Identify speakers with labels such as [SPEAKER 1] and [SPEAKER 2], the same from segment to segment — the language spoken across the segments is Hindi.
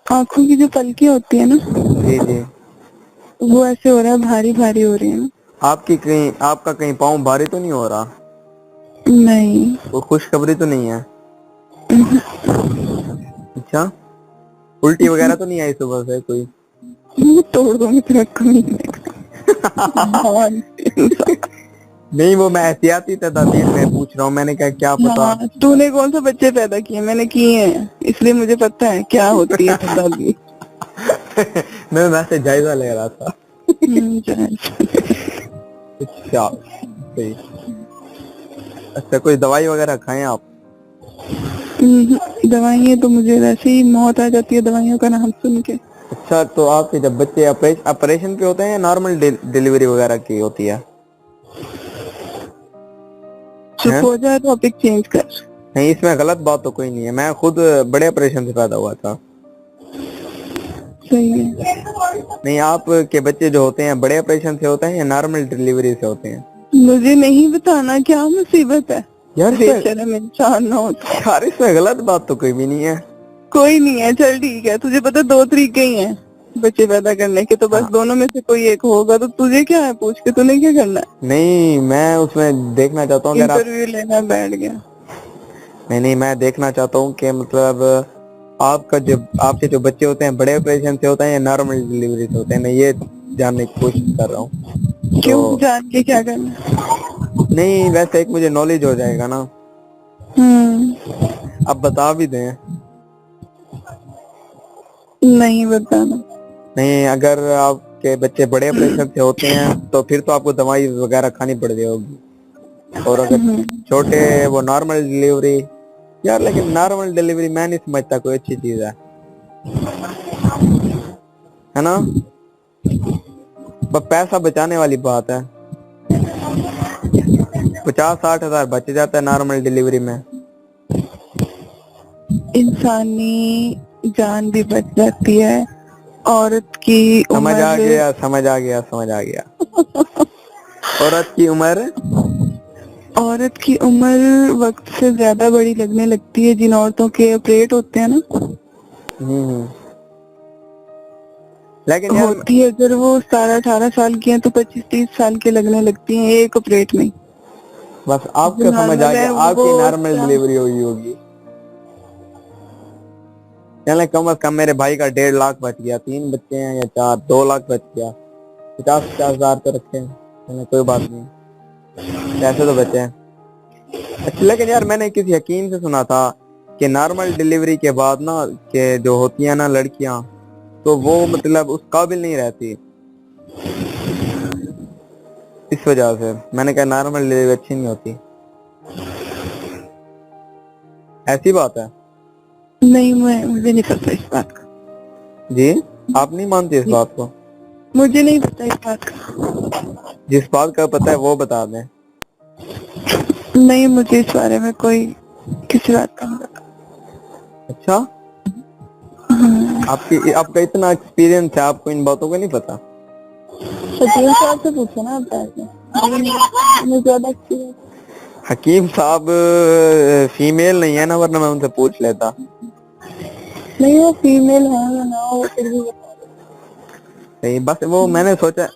[SPEAKER 1] आंखों की जो पलकें होती है ना,
[SPEAKER 2] जी जी।
[SPEAKER 1] वो ऐसे हो रहा है, भारी भारी हो रही है ना।
[SPEAKER 2] आपका कहीं पाँव भारी तो नहीं हो रहा?
[SPEAKER 1] नहीं।
[SPEAKER 2] वो खुशखबरी तो नहीं है? अच्छा, उल्टी वगैरह तो नहीं आई सुबह से कोई?
[SPEAKER 1] मुंह तोड़ दूंगी तेरा कमीने का। भगवान के इंसान।
[SPEAKER 2] नहीं, वो मैं एहतियाती तदाबीर में पूछ रहा हूँ, मैंने कहा क्या पता।
[SPEAKER 1] हाँ, तूने कौन सा बच्चे पैदा किए? मैंने किए हैं, इसलिए मुझे पता है क्या होती है तदाबीर।
[SPEAKER 2] मैं वैसे जायजा ले रहा था।
[SPEAKER 1] जायज।
[SPEAKER 2] अच्छा सही। अच्छा, कोई दवाई वगैरह खाएं आप?
[SPEAKER 1] दवाइयाँ तो मुझे वैसे ही मौत आ जाती है दवाइयों का नाम सुन के।
[SPEAKER 2] अच्छा, तो आपके जब बच्चे ऑपरेशन पे होते हैं या नॉर्मल डिलीवरी वगैरह की होती है?
[SPEAKER 1] चुप
[SPEAKER 2] हैं?
[SPEAKER 1] हो जा, टॉपिक चेंज कर।
[SPEAKER 2] नहीं, इसमें गलत बात तो कोई नहीं है, मैं खुद बड़े ऑपरेशन से पैदा हुआ था।
[SPEAKER 1] सही है।
[SPEAKER 2] नहीं, आपके बच्चे जो होते हैं बड़े ऑपरेशन से होते हैं या नॉर्मल डिलीवरी से होते हैं?
[SPEAKER 1] मुझे नहीं बताना, क्या मुसीबत है?
[SPEAKER 2] यार इसमें
[SPEAKER 1] बेशरम इंसान ना हो तो।
[SPEAKER 2] यार इसमें गलत बात तो कोई भी नहीं है।
[SPEAKER 1] कोई नहीं है, चल ठीक है। तुझे पता दो तरीके ही हैं बच्चे पैदा करने के, तो बस
[SPEAKER 2] हाँ,
[SPEAKER 1] दोनों में से कोई एक होगा। तो तुझे क्या है, पूछ के तूने क्या करना
[SPEAKER 2] नहीं मैं उसमें देखना चाहता हूँ
[SPEAKER 1] है?
[SPEAKER 2] अगर आप।
[SPEAKER 1] इंटरव्यू लेना बैठ गया।
[SPEAKER 2] नहीं नहीं, मैं देखना चाहता हूँ कि मतलब आपका जो आपके जो बच्चे होते हैं बड़े ऑपरेशन से होते हैं या नॉर्मल डिलीवरी से होते हैं, मैं ये जानने की कोशिश कर रहा हूँ।
[SPEAKER 1] क्यों,
[SPEAKER 2] तो
[SPEAKER 1] जान के क्या करना?
[SPEAKER 2] नहीं, वैसे एक मुझे नॉलेज हो जाएगा ना।
[SPEAKER 1] हम्म।
[SPEAKER 2] आप बता भी दें।
[SPEAKER 1] नहीं बताना।
[SPEAKER 2] नहीं, अगर आपके बच्चे बड़े ऑपरेशन से होते हैं तो फिर तो आपको दवाई वगैरह खानी पड़ रही होगी। और अगर
[SPEAKER 1] हम्म।
[SPEAKER 2] छोटे, वो नॉर्मल डिलीवरी। यार लेकिन नॉर्मल डिलीवरी मैं नहीं समझता कोई अच्छी चीज है ना? बस पैसा बचाने वाली बात है। 50-60 हजार बच जाता है नॉर्मल डिलीवरी में।
[SPEAKER 1] इंसानी जान भी बच जाती है। औरत की
[SPEAKER 2] समझ आ
[SPEAKER 1] उम्र
[SPEAKER 2] गया, समझ आ गया, समझ आ गया। औरत की उम्र।
[SPEAKER 1] औरत की उम्र वक्त से ज्यादा बड़ी लगने लगती है जिन औरतों के ऑपरेट होते हैं ना।
[SPEAKER 2] हम्म। लेकिन यार
[SPEAKER 1] होती है, अगर वो 17-18 साल की हैं तो 25-30 साल के लगने लगती हैं एक ऑपरेट में।
[SPEAKER 2] बस
[SPEAKER 1] जो
[SPEAKER 2] आपको समझ आ
[SPEAKER 1] नॉर्मल है
[SPEAKER 2] गया,
[SPEAKER 1] वो
[SPEAKER 2] आपकी नॉर्मल
[SPEAKER 1] क्या।
[SPEAKER 2] डिलीवरी हुई होगी। चले, कम से कम मेरे भाई का 1.5 लाख बच गया। 3 बच्चे हैं या 4, 2 लाख बच गया। 50-50 हजार तो रखे हैं। चले, कोई बात नहीं, पैसे तो बचे हैं। अच्छा, लेकिन यार मैंने किसी हकीम से सुना था कि नॉर्मल डिलीवरी के बाद ना, कि जो होती है ना लड़कियां, तो वो मतलब उस काबिल नहीं रहती। इस वजह से मैंने कहा नॉर्मल डिलीवरी अच्छी नहीं होती। ऐसी बात है?
[SPEAKER 1] नहीं, मुझे नहीं पता इस बात का।
[SPEAKER 2] जी, आप नहीं मानते इस बात को?
[SPEAKER 1] मुझे नहीं पता इस बात का।
[SPEAKER 2] जिस बात का पता है वो बता दें।
[SPEAKER 1] नहीं, मुझे इस बारे में कोई किसी बात का नहीं पता।
[SPEAKER 2] अच्छा, आपका इतना एक्सपीरियंस है, आपको इन बातों का नहीं पता?
[SPEAKER 1] सचिन साहब से पूछो ना, आप बैठ के। मुझे ज्यादा एक्सपीरियंस।
[SPEAKER 2] हकीम साहब फीमेल नहीं है ना, वरना मैं उनसे पूछ लेता।
[SPEAKER 1] नहीं, वो फीमेल है या ना हो फिर भी बता।
[SPEAKER 2] नहीं, बस वो मैंने सोचा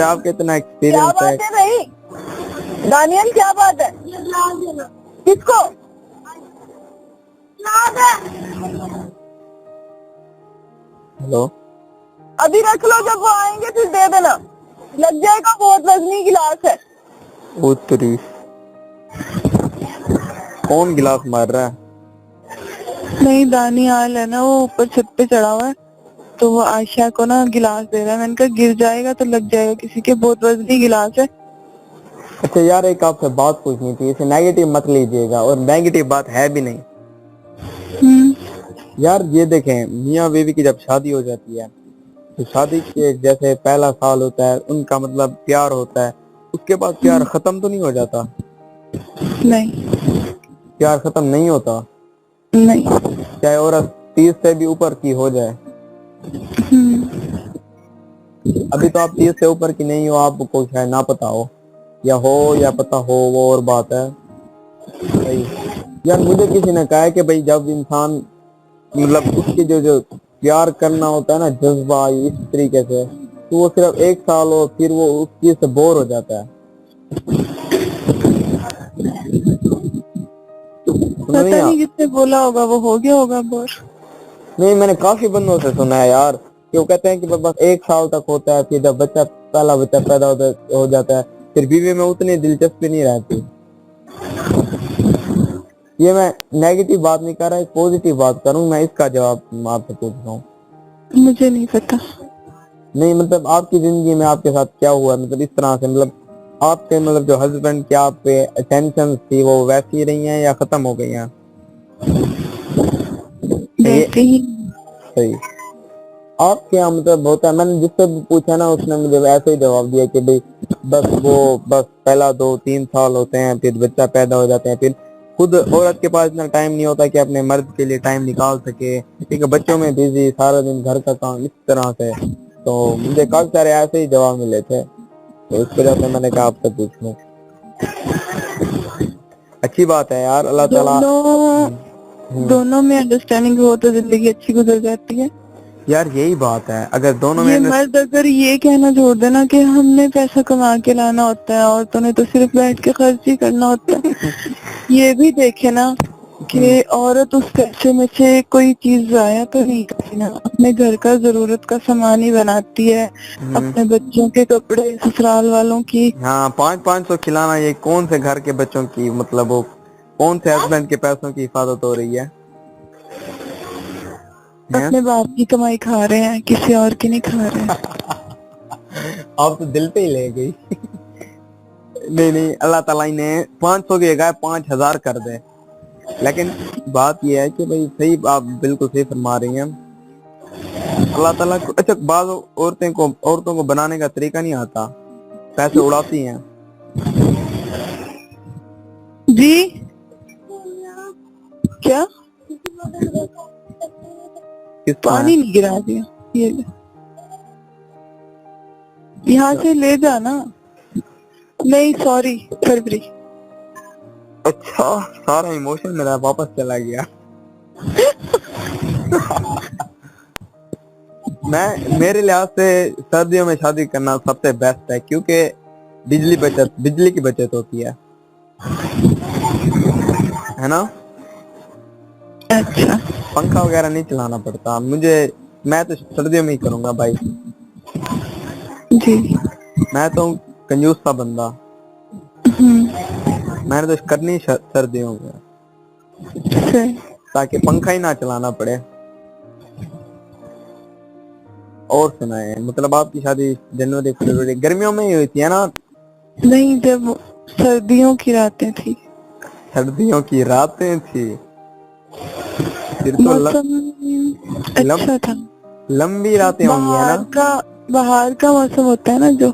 [SPEAKER 2] आपके इतना
[SPEAKER 1] क्या
[SPEAKER 2] एक्सपीरियंस है।
[SPEAKER 1] बात है भाई? दानियल, क्या बात है? किसको?
[SPEAKER 2] हेलो।
[SPEAKER 1] अभी रख लो, जब वो आएंगे फिर दे देना। लग जाएगा, बहुत वजनी गिलास है।
[SPEAKER 2] उत्तरी कौन गिलास मार रहा है?
[SPEAKER 1] नहीं, दानियाल है ना, वो ऊपर छत पे चढ़ा हुआ है, तो वो आयशा को ना गिलास दे रहा है। मैंने कहा गिर जाएगा तो लग जाएगा किसी के, बहुत वजनी गिलास है।
[SPEAKER 2] अच्छा यार, एक आपसे बात पूछनी थी, इसे नेगेटिव मत लीजिएगा, और नेगेटिव बात है भी नहीं।
[SPEAKER 1] हम्म।
[SPEAKER 2] यार ये देखें, मियाँ बीवी की जब शादी हो जाती है, तो शादी के जैसे पहला साल होता है उनका मतलब प्यार होता है, उसके बाद प्यार खत्म तो नहीं हो जाता?
[SPEAKER 1] नहीं।
[SPEAKER 2] प्यार खत्म नहीं होता,
[SPEAKER 1] नहीं।
[SPEAKER 2] चाहे औरत 30 से भी ऊपर की हो जाए। अभी तो आप 30 से ऊपर की नहीं हो, आपको शायद ना पता हो, या पता हो, वो और बात है। भाई यार, मुझे किसी ने कहा है कि भाई जब इंसान मतलब उसके जो जो प्यार करना होता है ना, जज्बा इस तरीके से, तो वो सिर्फ 1 साल हो फिर वो उस चीज से बोर हो जाता है। सुना नहीं
[SPEAKER 1] पता
[SPEAKER 2] आप?
[SPEAKER 1] नहीं किसने बोला होगा, वो हो गया होगा बोर।
[SPEAKER 2] नहीं, मैंने काफी बंदों से सुना है यार कि वो कहते हैं कि बस 1 साल तक होता है, फिर जब पहला बच्चा पैदा हो जाता है, फिर बीवी में उतनी दिलचस्पी नहीं रहती। ये मैं नेगेटिव बात नहीं कर रहा, एक पॉजिटिव बात कर रहा हूँ, मैं इसका जवाब आपसे पूछ रहा हूँ।
[SPEAKER 1] मुझे नहीं पता।
[SPEAKER 2] नहीं मतलब आपकी जिंदगी में आपके साथ क्या हुआ, मतलब इस तरह से, मतलब आपके मतलब जो हस्बैंड की आप पे अटेंशन थी वो वैसी रही हैं या खत्म हो गई हैं? ये
[SPEAKER 1] वैसे ही।
[SPEAKER 2] सही। आपके यहाँ मतलब होता है, मैंने जिससे भी पूछा ना उसने मुझे ऐसे ही जवाब दिया कि भाई बस पहला 2-3 साल होते हैं, फिर बच्चा पैदा हो जाते हैं, फिर खुद औरत के पास इतना टाइम नहीं होता कि अपने मर्द के लिए टाइम निकाल सके, ठीक है, बच्चों में बिजी, सारा दिन घर का काम, इस तरह से। तो मुझे काफी सारे ऐसे ही जवाब मिले थे, तो इस वजह से मैंने कहा आपसे पूछ लूं। अच्छी बात है यार, अल्लाह ताला।
[SPEAKER 1] दोनों में अंडरस्टैंडिंग हो तो जिंदगी अच्छी गुजर जाती है।
[SPEAKER 2] यार यही बात है, अगर दोनों
[SPEAKER 1] ये
[SPEAKER 2] में
[SPEAKER 1] मर्द अगर ये कहना छोड़ देना कि हमने पैसा कमा के लाना होता है, औरतों ने तो सिर्फ बैठ के खर्च ही करना होता है। ये भी देखे ना कि औरत उस पैसे में से कोई चीज जाया तो नहीं करती ना, अपने घर का जरूरत का सामान ही बनाती है, अपने बच्चों के कपड़े, ससुराल वालों की।
[SPEAKER 2] हाँ, 500-500 खिलाना, ये कौन से घर के बच्चों की, मतलब वो कौन से हस्बैंड के पैसों की हिफाजत हो रही है?
[SPEAKER 1] अपने बाप की कमाई खा रहे हैं, किसी और की नहीं खा रहे हैं।
[SPEAKER 2] आप तो दिल पे ही ले गई। नहीं नहीं, अल्लाह ताला ने 500 की जगह 5000 कर दे। लेकिन बात यह है कि भाई सही, आप बिल्कुल सही फरमा रही हैं। अल्लाह ताला को, अच्छा, बाद औरतों को बनाने का तरीका नहीं आता, पैसे उड़ाती हैं।
[SPEAKER 1] जी क्या?
[SPEAKER 2] किस
[SPEAKER 1] पानी नहीं गिरा दिया, ये ले। यहाँ से ले जाना। नहीं सॉरी, फरवरी।
[SPEAKER 2] अच्छा, सारा इमोशन मेरा वापस चला गया। मेरे लिहाज से सर्दियों में शादी करना सबसे बेस्ट है, क्योंकि बिजली की बचत होती है ना।
[SPEAKER 1] अच्छा।
[SPEAKER 2] पंखा वगैरह नहीं चलाना पड़ता मुझे। मैं तो सर्दियों में ही करूंगा भाई।
[SPEAKER 1] जी।
[SPEAKER 2] मैं तो कंजूस सा बंदा, मैंने तो करनी सर्दियों में,
[SPEAKER 1] सही।
[SPEAKER 2] ताकि पंखा ही ना चलाना पड़े। और सुनाए, मतलब आपकी शादी जनवरी फरवरी गर्मियों में ही हुई थी है ना?
[SPEAKER 1] नहीं, जब सर्दियों की रातें थी।
[SPEAKER 2] सर्दियों की रातें थी, फिर तो
[SPEAKER 1] मौसम अच्छा था।
[SPEAKER 2] लंबी रातें होंगी है ना?
[SPEAKER 1] बाहर का मौसम होता है ना, जो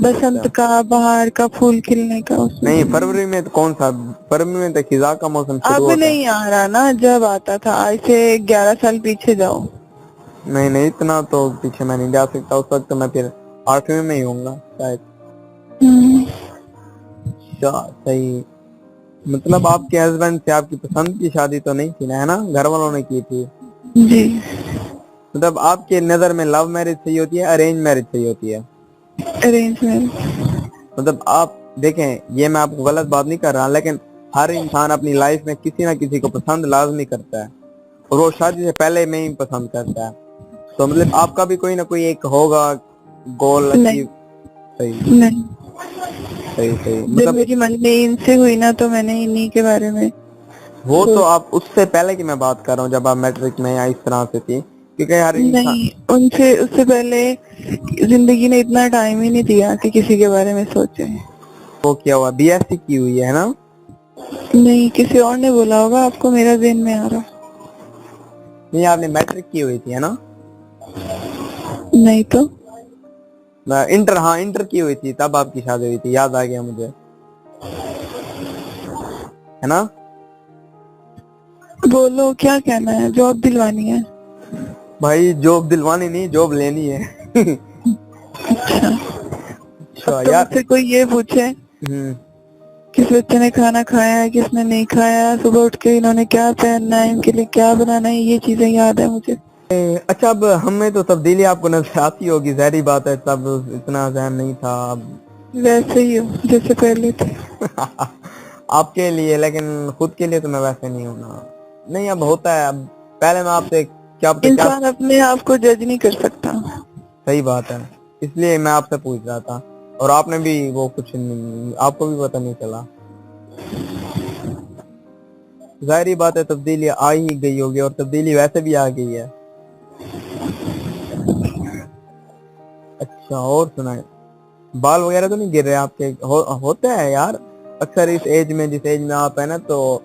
[SPEAKER 1] बसंत का, बाहर का, फूल खिलने का, उसमें।
[SPEAKER 2] नहीं, फरवरी में तो कौन सा, फरवरी में तो खिजा का मौसम शुरू
[SPEAKER 1] अब
[SPEAKER 2] होता है।
[SPEAKER 1] नहीं आ रहा ना, जब आता था। आज से 11 साल पीछे जाओ।
[SPEAKER 2] नहीं नहीं, इतना तो पीछे मैं नहीं जा सकता, उस वक्त तो मैं फिर 8वीं में ही होऊंगा शायद। अच्छा, सही। मतलब आपके हस्बैंड से आपकी पसंद की शादी तो नहीं थी ना, है ना, घर वालों ने की थी?
[SPEAKER 1] जी।
[SPEAKER 2] मतलब आपके नजर में लव मैरिज सही होती है, अरेंज मैरिज सही होती है?
[SPEAKER 1] Arrange marriage.
[SPEAKER 2] मतलब आप देखें, ये मैं आपको गलत बात नहीं कर रहा, लेकिन हर इंसान अपनी लाइफ में किसी ना किसी को पसंद लाजमी करता है, और वो शादी से पहले में ही पसंद करता है। तो मतलब आपका भी कोई ना कोई एक होगा गोल
[SPEAKER 1] नहीं।
[SPEAKER 2] अचीव। सही
[SPEAKER 1] नहीं,
[SPEAKER 2] सही सही,
[SPEAKER 1] जब
[SPEAKER 2] मतलब
[SPEAKER 1] मेरी मंगनी इनसे हुई ना, तो मैंने इन्हीं के बारे में।
[SPEAKER 2] वो तो आप उससे पहले की मैं बात कर रहा हूँ, जब आप मैट्रिक में या इस तरह से थी, क्योंकि हर इंसान।
[SPEAKER 1] नहीं, उनसे उससे पहले जिंदगी ने इतना टाइम ही नहीं दिया कि किसी के बारे में सोचे।
[SPEAKER 2] वो क्या हुआ, बीएससी की हुई है ना?
[SPEAKER 1] नहीं, किसी और ने बोला होगा आपको, मेरा ज़हन में आ रहा।
[SPEAKER 2] नहीं, आपने मैट्रिक की हुई थी है ना?
[SPEAKER 1] नहीं तो।
[SPEAKER 2] इंटर, हाँ इंटर की हुई थी, तब आपकी शादी हुई थी, याद आ गया मुझे, है ना?
[SPEAKER 1] बोलो क्या कहना है, जॉब दिलवानी है?
[SPEAKER 2] भाई जॉब दिलवानी नहीं, जॉब लेनी है।
[SPEAKER 1] अच्छा।
[SPEAKER 2] अच्छा
[SPEAKER 1] अब तो
[SPEAKER 2] यार।
[SPEAKER 1] मुझसे कोई ये पूछे किस बच्चे ने खाना खाया है, किसने नहीं खाया, सुबह उठ के इन्होंने क्या पहनना है, इनके लिए क्या बनाना है, ये चीजें याद है मुझे।
[SPEAKER 2] अच्छा, अब हमें तो तब्दीली आपको नजर आती होगी, ज़ाहिर बात है, तब इतना जहन नहीं था। अब
[SPEAKER 1] वैसे ही हो जैसे पहले थे।
[SPEAKER 2] आपके लिए, लेकिन खुद के लिए तो मैं वैसे नहीं हूँ ना। नहीं, अब होता है। अब पहले मैं आपसे क्या पता क्या।
[SPEAKER 1] इंसान अपने आप को जज नहीं कर सकता।
[SPEAKER 2] सही बात है, इसलिए मैं आपसे पूछ रहा था। और आपने भी वो कुछ नहीं, आपको भी पता नहीं चला। जाहिर बात है, तब्दीली आ ही गई होगी, और तब्दीली वैसे भी आ गई है। अच्छा, और सुनाए, बाल वगैरह तो नहीं गिर रहे आपके? होता है यार, अक्सर इस एज में, जिस एज में आप है ना, तो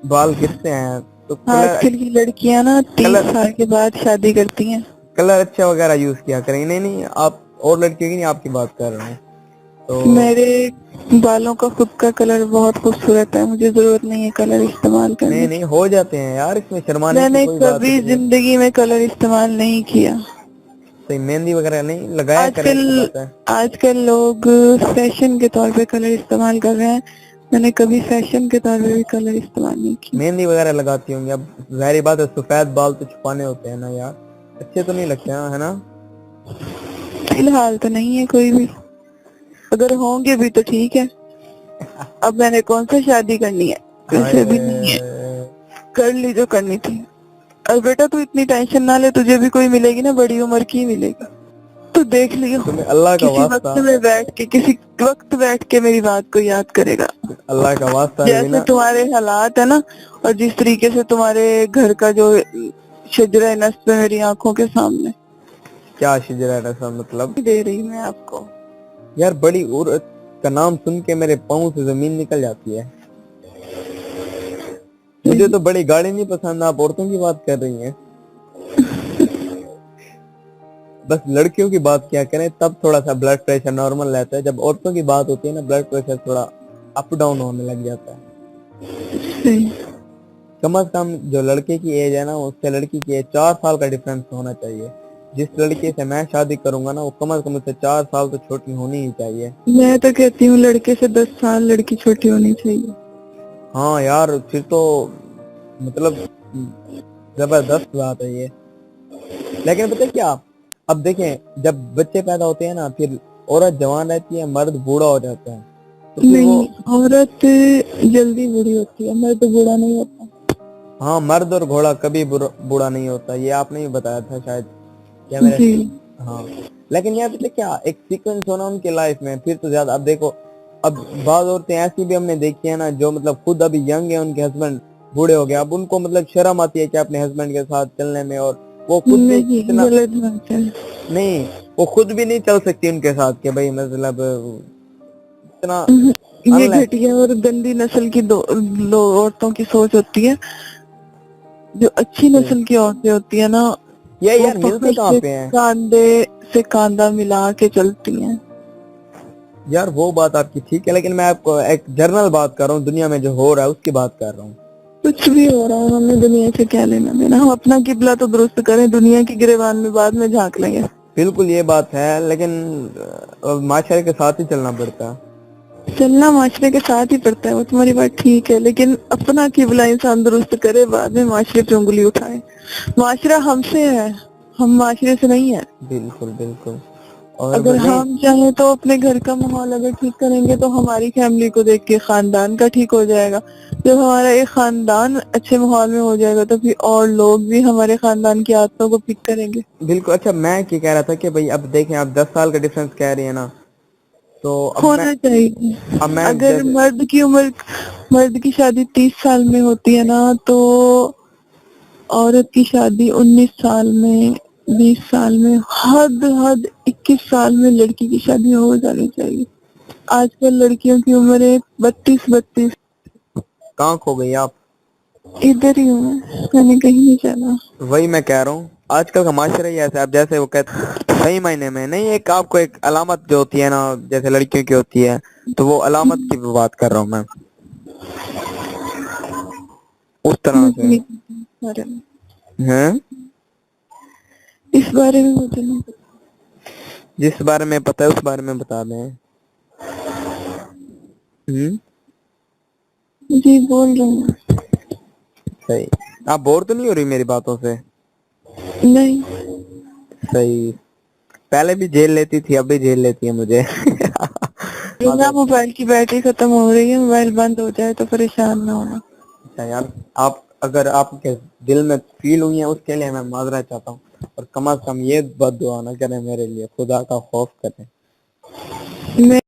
[SPEAKER 2] बाल गिरते हैं। तो कलर
[SPEAKER 1] आजकल की लड़कियां ना 30 साल के बाद शादी करती हैं।
[SPEAKER 2] कलर अच्छा वगैरह यूज किया करें। नहीं नहीं, आप और लड़कियों की नहीं, आपकी बात कर रहा हूँ। तो
[SPEAKER 1] मेरे बालों का खुद का कलर बहुत खूबसूरत है, मुझे जरूरत नहीं है कलर इस्तेमाल
[SPEAKER 2] नहीं
[SPEAKER 1] करने की।
[SPEAKER 2] नहीं, हो जाते हैं यार, इसमें शर्माने की
[SPEAKER 1] मैंने
[SPEAKER 2] कोई बात
[SPEAKER 1] कभी
[SPEAKER 2] नहीं है।
[SPEAKER 1] जिंदगी में कलर इस्तेमाल नहीं किया।
[SPEAKER 2] तो मेहंदी वगैरह नहीं लगाया करें,
[SPEAKER 1] आजकल
[SPEAKER 2] अच्छी बात है।
[SPEAKER 1] आजकल लोग फैशन के तौर पे कलर इस्तेमाल कर रहे हैं। मैंने कभी फैशन के तौर पे भी कलर इस्तेमाल नहीं किया।
[SPEAKER 2] मेहंदी वगैरह लगाती होंगी। अब जाहिर बात है, सफेद बाल तो छुपाने होते हैं ना यार, अच्छे तो नहीं लगते हैं, है ना?
[SPEAKER 1] फिलहाल तो नहीं है कोई भी, अगर होंगे भी तो ठीक है। अब मैंने कौन सा शादी करनी है, वैसे भी नहीं है।
[SPEAKER 2] हाय,
[SPEAKER 1] कर ली जो करनी थी। और बेटा तू इतनी टेंशन ना ले, तुझे भी कोई मिलेगी ना, बड़ी उम्र की मिलेगी। तू देख लियो,
[SPEAKER 2] तुम्हें अल्लाह का वास्ता,
[SPEAKER 1] किसी वक्त बैठ के मेरी बात को याद करेगा।
[SPEAKER 2] अल्लाह का वास्ता है
[SPEAKER 1] जैसे
[SPEAKER 2] ना।
[SPEAKER 1] तुम्हारे हालात है ना, और जिस तरीके से तुम्हारे घर का जो शजरा नस्ब है मेरी आंखों के सामने
[SPEAKER 2] क्या शिजरा ऐसा मतलब?
[SPEAKER 1] दे रही मैं आपको।
[SPEAKER 2] यार, बड़ी औरत का नाम सुन के मेरे पाँव से जमीन निकल जाती है। मुझे तो बड़ी गाड़ी नहीं पसंद, आप औरतों की बात कर रही हैं। बस लड़कियों की बात क्या करें, तब थोड़ा सा ब्लड प्रेशर नॉर्मल रहता है। जब औरतों की बात होती है ना, ब्लड प्रेशर थोड़ा अप डाउन होने लग जाता है।
[SPEAKER 1] सही।
[SPEAKER 2] कम से कम जो लड़के की एज है ना, उससे लड़की की एज 4 साल का डिफरेंस होना चाहिए। जिस लड़के से मैं शादी करूंगा ना, वो कम से कम उससे 4 साल तो छोटी होनी ही चाहिए।
[SPEAKER 1] मैं तो कहती हूँ लड़के से 10 साल लड़की छोटी होनी चाहिए।
[SPEAKER 2] हाँ यार, फिर तो मतलब जबरदस्त बात है ये। लेकिन पता है क्या, अब देखें, जब बच्चे पैदा होते हैं ना, फिर औरत जवान रहती है, मर्द बूढ़ा हो जाता है। तो फिर वो,
[SPEAKER 1] नहीं, औरत जल्दी बूढ़ी होती है, मर्द बूढ़ा नहीं होता।
[SPEAKER 2] हाँ, मर्द और घोड़ा कभी बूढ़ा नहीं होता, ये आपने ही बताया था शायद, क्या मेरे।
[SPEAKER 1] जी।
[SPEAKER 2] हाँ, लेकिन यार पता है क्या, एक सीक्वेंस होना उनके लाइफ में, फिर तो ज्यादा। अब देखो, अब बाज औरतें ऐसी भी हमने देखी है ना, जो मतलब खुद अभी यंग है, उनके हस्बैंड बूढ़े हो गए, अब उनको मतलब शर्म आती है कि अपने हस्बैंड के साथ चलने में, और वो खुद भी
[SPEAKER 1] नहीं,
[SPEAKER 2] इतना
[SPEAKER 1] गलत बात है।
[SPEAKER 2] नहीं, वो खुद भी नहीं चल सकती उनके साथ, कि भाई मतलब इतना
[SPEAKER 1] ये
[SPEAKER 2] अनलेस।
[SPEAKER 1] घटिया और गंदी नस्ल की औरतों की सोच होती है। जो अच्छी नस्ल की औरतें होती है ना,
[SPEAKER 2] ये
[SPEAKER 1] वो
[SPEAKER 2] यार मिलते
[SPEAKER 1] फख्र
[SPEAKER 2] कहाँ
[SPEAKER 1] से
[SPEAKER 2] पे हैं?
[SPEAKER 1] कांधे से कांधा मिला के चलती हैं।
[SPEAKER 2] यार वो बात आपकी ठीक है, लेकिन मैं आपको एक जनरल बात कर रहा हूँ, दुनिया में जो हो रहा है उसकी बात कर रहा हूँ।
[SPEAKER 1] कुछ भी हो रहा है, हमें दुनिया से क्या लेना देना। हम अपना किबला तो दुरुस्त करें, दुनिया की गिरेबान में बाद में झांक लेंगे।
[SPEAKER 2] बिल्कुल ये बात है, लेकिन माशरे के साथ ही चलना पड़ता है।
[SPEAKER 1] चलना माशरे के साथ ही पड़ता है, वो तुम्हारी बात ठीक है, लेकिन अपना किबला इंसान दुरुस्त करे, बाद में माशरे पे उंगली उठाए। माशरा हमसे है, हम माशरे से नहीं है।
[SPEAKER 2] बिल्कुल बिल्कुल। और
[SPEAKER 1] अगर
[SPEAKER 2] नहीं,
[SPEAKER 1] हम चाहें तो अपने घर का माहौल अगर ठीक करेंगे तो हमारी फैमिली को देख के खानदान का ठीक हो जाएगा। जब हमारा एक खानदान अच्छे माहौल में हो जाएगा तो फिर और लोग भी हमारे खानदान की आदतों को पिक करेंगे।
[SPEAKER 2] बिल्कुल। अच्छा, मैं क्या कह रहा था कि भाई, अब देखें, आप 10 साल का डिफरेंस कह रही है ना, तो
[SPEAKER 1] होना चाहिए।
[SPEAKER 2] अब मैं
[SPEAKER 1] अगर
[SPEAKER 2] जैसे,
[SPEAKER 1] मर्द की शादी 30 साल में होती है ना, तो औरत की शादी 19 साल में, 20 साल में, हद हद 21 साल में लड़की की शादी हो जानी चाहिए। आजकल लड़कियों की उम्र है 32-32।
[SPEAKER 2] कहाँ खो गई आप?
[SPEAKER 1] इधर ही हूँ मैं, मैंने कहीं नहीं जाना।
[SPEAKER 2] वही मैं कह रहा हूँ, आजकल का माशरा ही ऐसा है। अब जैसे वो कहते, सही मायने में नहीं, एक आपको एक अलामत जो होती है ना, जैसे लड़कियों की होती है, तो वो अलामत की बात कर रहा हूँ मैं, उस तरह
[SPEAKER 1] मुझे
[SPEAKER 2] से।
[SPEAKER 1] नहीं पता इस बारे में।
[SPEAKER 2] हैं?
[SPEAKER 1] इस बारे में मुझे नहीं पता।
[SPEAKER 2] जिस बारे में पता है उस बारे में बता दें। हम्म।
[SPEAKER 1] जी बोल रही हूँ।
[SPEAKER 2] सही। आप बोर तो नहीं हो रही मेरी बातों से?
[SPEAKER 1] नहीं,
[SPEAKER 2] सही, पहले भी झेल लेती थी, अब भी झेल लेती है मुझे।
[SPEAKER 1] ना मोबाइल की बैटरी खत्म हो रही है, मोबाइल बंद हो जाए तो परेशान ना होना।
[SPEAKER 2] अच्छा यार, आप अगर आपके दिल में फील हुई है उसके लिए मैं माजरा चाहता हूँ, और कम से कम ये बद दुआ ना करें मेरे लिए, खुदा का खौफ करें।
[SPEAKER 1] मैं